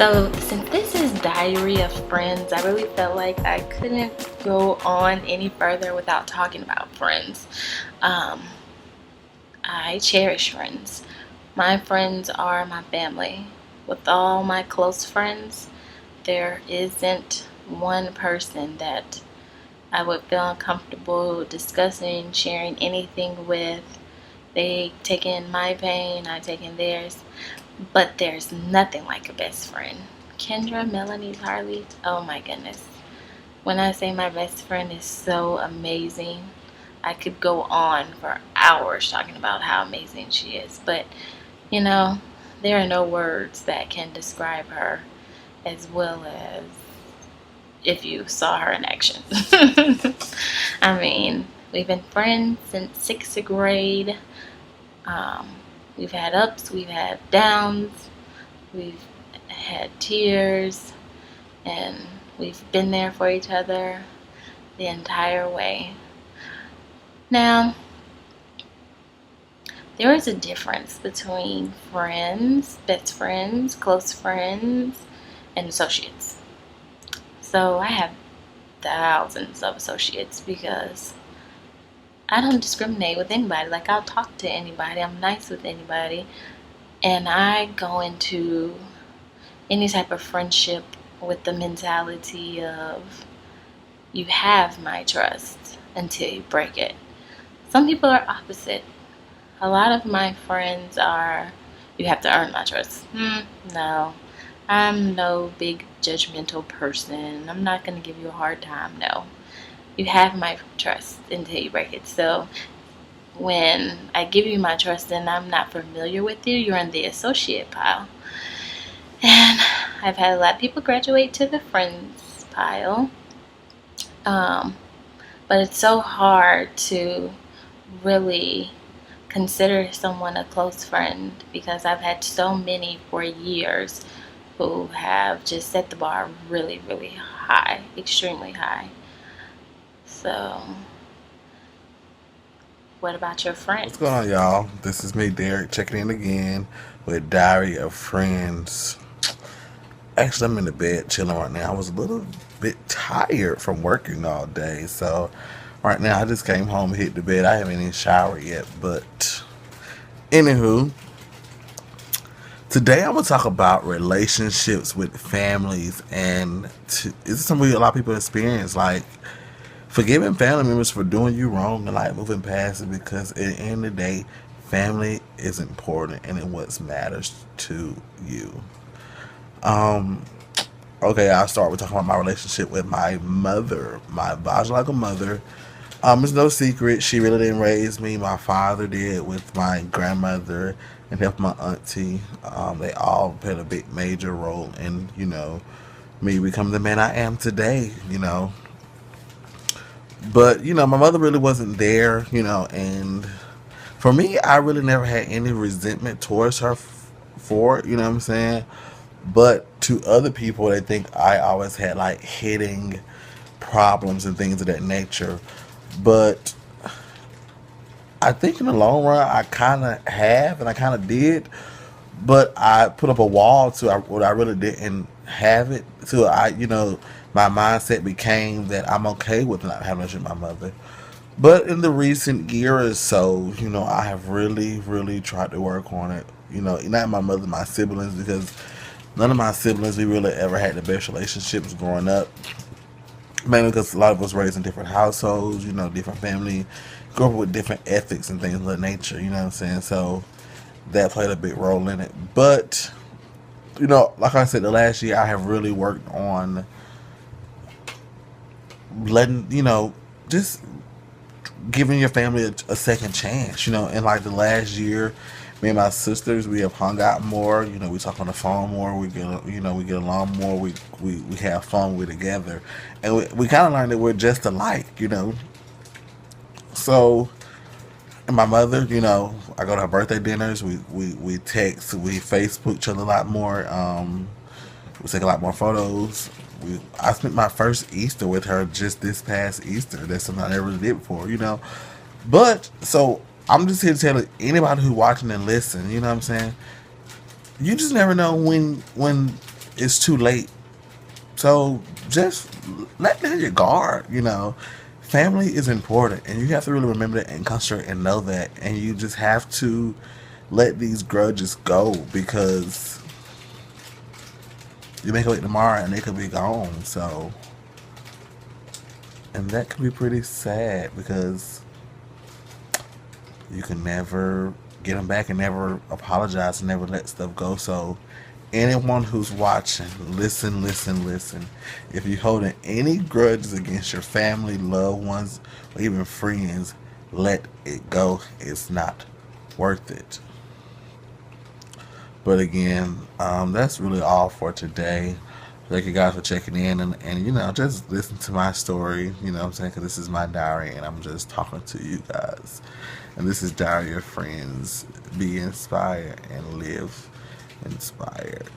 So, since this is Diary of Friends, I really felt like I couldn't go on any further without talking about friends. Um, I cherish friends. My friends are my family. With all my close friends, there isn't one person that I would feel uncomfortable discussing, sharing anything with. They take in my pain, I take in theirs. But there's nothing like a best friend. Kendra, Melanie, Harley, oh my goodness. When I say my best friend is so amazing, I could go on for hours talking about how amazing she is. But, you know, there are no words that can describe her as well as if you saw her in action. I mean, we've been friends since sixth grade. Um, we've had ups, we've had downs, we've had tears, and we've been there for each other the entire way. Now, there is a difference between friends, best friends, close friends, and associates. So I have thousands of associates because I don't discriminate with anybody. Like, I'll talk to anybody, I'm nice with anybody, and I go into any type of friendship with the mentality of you have my trust until you break it. Some people are opposite. A lot of my friends are you have to earn my trust. No. I'm no big judgmental person. I'm not going to give you a hard time. No. You have my trust until you break it. So when I give you my trust and I'm not familiar with you, you're in the associate pile. And I've had a lot of people graduate to the friends pile. But it's so hard to really consider someone a close friend because I've had so many for years who have just set the bar really, really high, extremely high. So, what about your What's going friends? on, y'all? This is me, Derek, checking in again with Diary of Friends. Actually, I'm in the bed chilling right now. I was a little bit tired from working all day, so right now I just came home, hit the bed. I haven't even showered yet, but anywho, today I'm gonna talk about relationships with families, and this is something a lot of people experience, like forgiving family members for doing you wrong and like moving past it, because at the end of the day, family is important and it what matters to you. Um, okay, I'll start with talking about my relationship with my mother, my biological mother. It's no secret she really didn't raise me. My father did with my grandmother and helped my auntie. They all played a big major role in me becoming the man I am today. But my mother really wasn't there. And for me, I really never had any resentment towards her for it. You know what I'm saying? But to other people, they think I always had like hitting problems and things of that nature. But I think in the long run, I kind of have, and I kind of did. But I put up a wall to what I really didn't have it. So my mindset became that I'm okay with not having a relationship with my mother. But in the recent year or so, I have really, really tried to work on it. Not my mother, my siblings, because none of my siblings we really ever had the best relationships growing up. Mainly because a lot of us raised in different households, different family, grew up with different ethics and things of that nature. You know what I'm saying? So that played a big role in it. But like I said, the last year I have really worked on letting just giving your family a second chance. In like the last year, me and my sisters we have hung out more. We talk on the phone more. We get along more. We have fun. We're together, and we kind of learned that we're just alike. So and my mother, I go to her birthday dinners. We text, we Facebook each other a lot more. We take a lot more photos. I spent my first Easter with her just this past Easter. That's something I never did before. But so I'm just here to tell anybody who's watching and listen. You know what I'm saying? You just never know when it's too late. So just let down your guard. Family is important, and you have to really remember that and concentrate and know that. And you just have to let these grudges go because you make a wait tomorrow and they could be gone. So, and that could be pretty sad because you can never get them back and never apologize and never let stuff go. So, anyone who's watching, listen, listen, listen. If you're holding any grudges against your family, loved ones, or even friends, let it go. It's not worth it. But again, that's really all for today. Thank you guys for checking in and just listen to my story. You know what I'm saying? Because this is my diary and I'm just talking to you guys. And this is Diary of Friends. Be inspired and live inspired.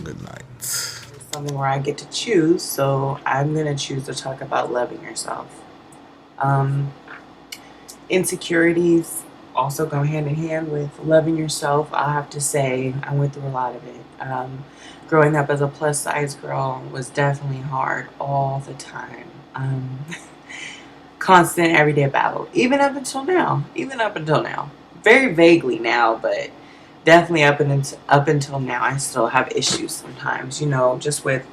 Good night. It's something where I get to choose, so I'm going to choose to talk about loving yourself. Um, Insecurities also go hand in hand with loving yourself. I have to say, I went through a lot of it. Growing up as a plus size girl was definitely hard all the time. Constant everyday battle, even up until now. Even up until now. Very vaguely now, but definitely up until now, I still have issues sometimes, just with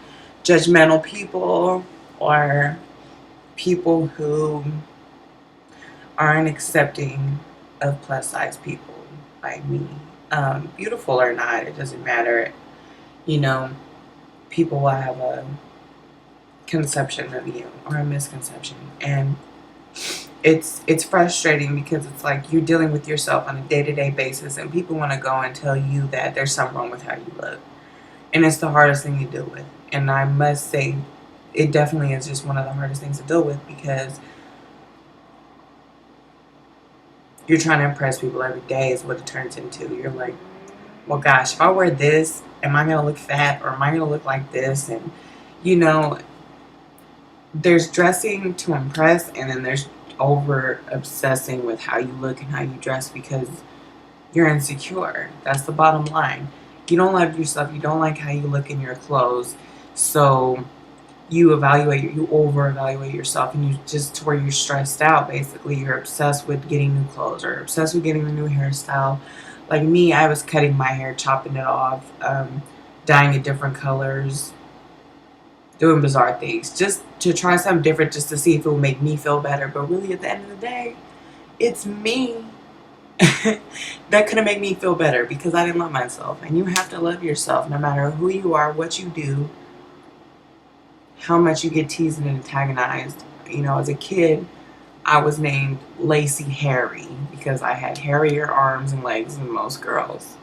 judgmental people or people who aren't accepting of plus size people like me. Beautiful or not, it doesn't matter. You know, people will have a conception of you or a misconception, and it's frustrating because it's like you're dealing with yourself on a day-to-day basis, and people want to go and tell you that there's something wrong with how you look, and it's the hardest thing to deal with. And I must say, it definitely is just one of the hardest things to deal with because you're trying to impress people every day is what it turns into. You're like, well, gosh, if I wear this, am I going to look fat or am I going to look like this? And, you know, there's dressing to impress, and then there's over obsessing with how you look and how you dress because you're insecure. That's the bottom line. You don't love yourself. You don't like how you look in your clothes. So you over evaluate yourself, and you just to where you're stressed out. Basically, you're obsessed with getting new clothes or obsessed with getting a new hairstyle. Like me, I was cutting my hair, chopping it off, dyeing it different colors, doing bizarre things just to try something different, just to see if it will make me feel better. But really, at the end of the day, it's me that couldn't make me feel better because I didn't love myself. And you have to love yourself no matter who you are, what you do, how much you get teased and antagonized. You know, as a kid, I was named Lacey Harry because I had hairier arms and legs than most girls.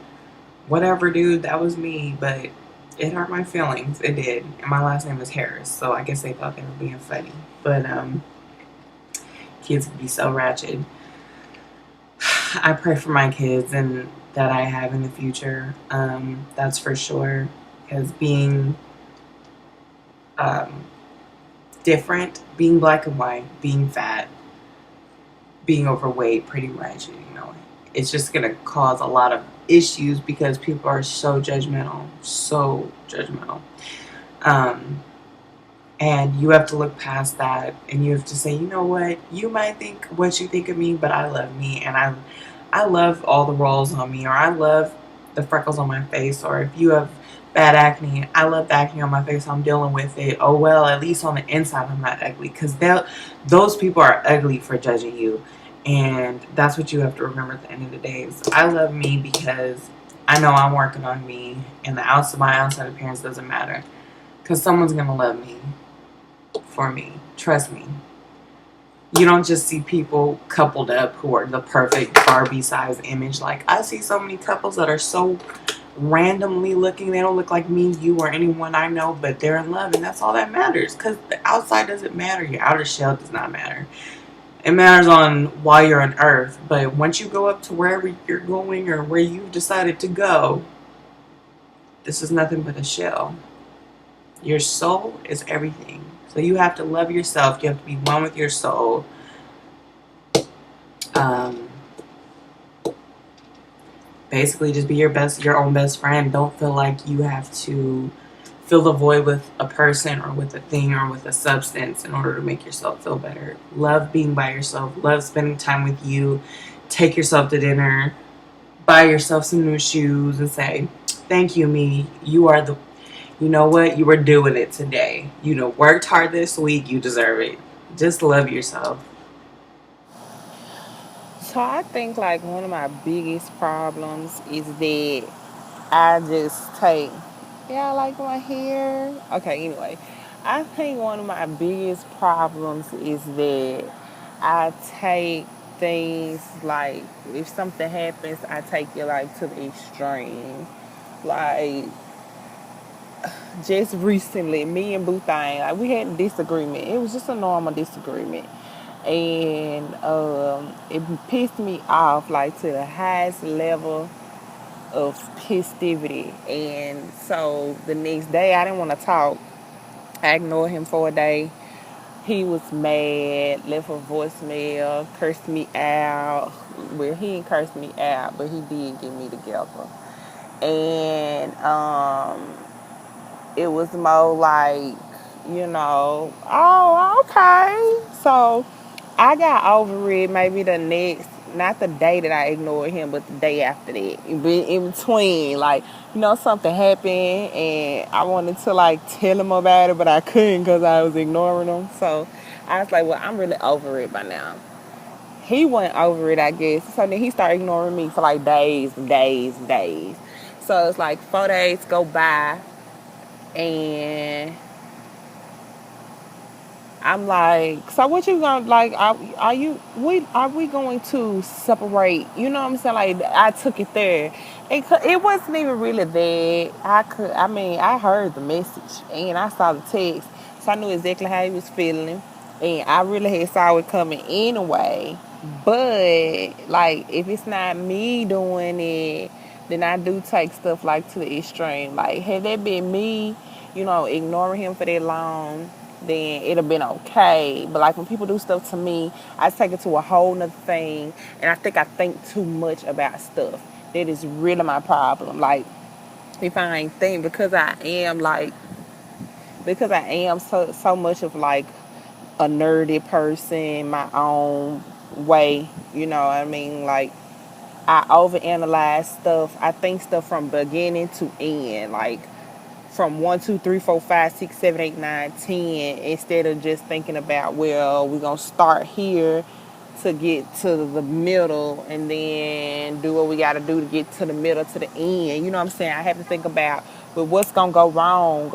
Whatever, dude, that was me, but it hurt my feelings. It did. And my last name is Harris, so I guess they thought they were being funny. But kids can be so ratchet. I pray for my kids and that I have in the future. That's for sure. Because being different, being black and white, being fat, being overweight, pretty much, it's just going to cause a lot of issues because people are so judgmental, so judgmental. And you have to look past that, and you have to say, you know what, you might think what you think of me, but I love me, and I love all the rolls on me, or I love the freckles on my face, or if you have bad acne, I love the acne on my face, I'm dealing with it. Oh well, at least on the inside I'm not ugly, because those people are ugly for judging you. And that's what you have to remember at the end of the day is I love me because I know I'm working on me, and my outside appearance doesn't matter because someone's going to love me for me. Trust me. You don't just see people coupled up who are the perfect Barbie size image. Like, I see so many couples that are so randomly looking. They don't look like me, you, or anyone I know, but they're in love, and that's all that matters because the outside doesn't matter. Your outer shell does not matter. It matters on while you're on Earth, but once you go up to wherever you're going or where you've decided to go, this is nothing but a shell. Your soul is everything. So you have to love yourself. You have to be one with your soul. Basically, just be your own best friend. Don't feel like you have to fill the void with a person or with a thing or with a substance in order to make yourself feel better. Love being by yourself, love spending time with you. Take yourself to dinner, buy yourself some new shoes, and say, "Thank you, me. You are the, you know what? You were doing it today. You know, worked hard this week. You deserve it. Just love yourself." So I think like one of my biggest problems is that I just take, yeah, I like my hair. Okay, anyway, I think one of my biggest problems is that I take things like if something happens, I take it like to the extreme. Like just recently, me and Boo Thang, like we had a disagreement. It was just a normal disagreement. And it pissed me off like to the highest level of festivity. And so the next day, I didn't want to talk. I ignored him for a day. He was mad, left a voicemail, cursed me out. Well, he didn't curse me out, but he did get me together. And it was more like, oh, okay. So I got over it maybe the next, not the day that I ignored him, but the day after that. In between, like, something happened and I wanted to, like, tell him about it, but I couldn't because I was ignoring him. So I was like, well, I'm really over it by now. He went over it, I guess. So then he started ignoring me for, like, days, days, days. So it's like 4 days go by and I'm like, so what you gonna like? Are we going to separate? You know what I'm saying? Like I took it there. It wasn't even really that. I heard the message and I saw the text, so I knew exactly how he was feeling, and I really had saw it coming anyway. But like, if it's not me doing it, then I do take stuff like to the extreme. Like, had that been me, ignoring him for that long, then it'd have been okay. But like when people do stuff to me, I take it to a whole nother thing, and I think too much about stuff. That is really my problem. Like if I ain't think because I am so much of like a nerdy person, my own way. You know what I mean? Like I overanalyze stuff. I think stuff from beginning to end. Like from 1, 2, 3, 4, 5, 6, 7, 8, 9, 10, instead of just thinking about, well, we're gonna start here to get to the middle and then do what we gotta do to get to the middle to the end. You know what I'm saying? I have to think about, well, what's gonna go wrong?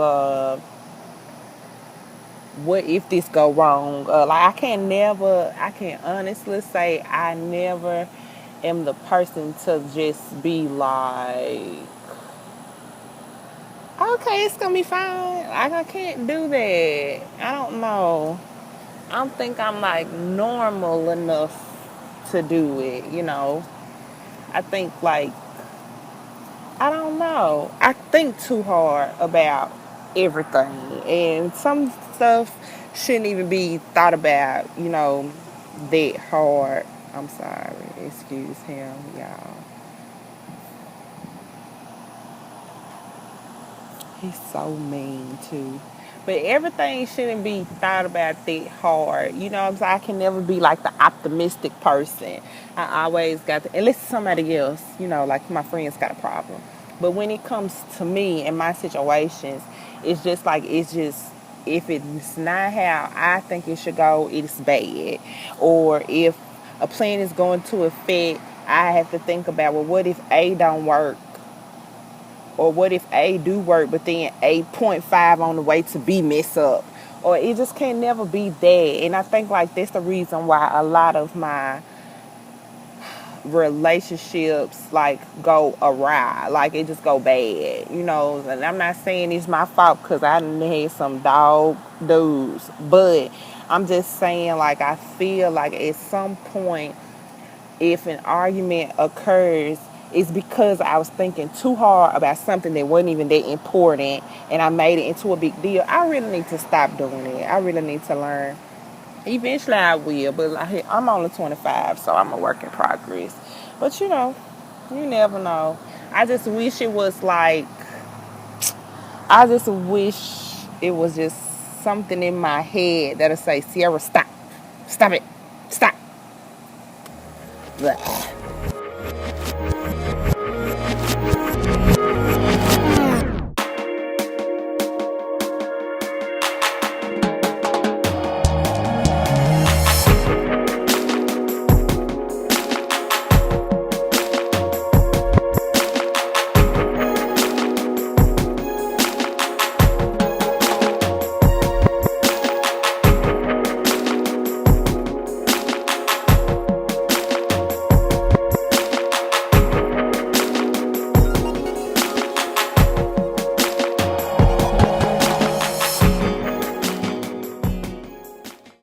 What if this go wrong? Like I can honestly say I never am the person to just be like, okay, it's gonna be fine. I can't do that. I don't know. I don't think I'm like normal enough to do it. I think like I don't know. I think too hard about everything, and some stuff shouldn't even be thought about, that hard. I'm sorry. Excuse him, y'all. He's so mean too. But everything shouldn't be thought about that hard. You know what I'm saying? I can never be like the optimistic person. I always got to, unless somebody else, like my friends got a problem. But when it comes to me and my situations, it's just, if it's not how I think it should go, it's bad. Or if a plan is going to affect, I have to think about, well, what if A don't work? Or what if A do work, but then A.5 on the way to B mess up? Or it just can never be that. And I think like that's the reason why a lot of my relationships like go awry. Like it just go bad. And I'm not saying it's my fault because I done had some dog dudes. But I'm just saying like I feel like at some point if an argument occurs, it's because I was thinking too hard about something that wasn't even that important and I made it into a big deal. I really need to stop doing it. I really need to learn. Eventually I will, but like, I'm only 25, so I'm a work in progress. But you never know. I just wish it was like I just wish it was just something in my head that'll say, Sierra, stop. Stop it. Stop. Blech.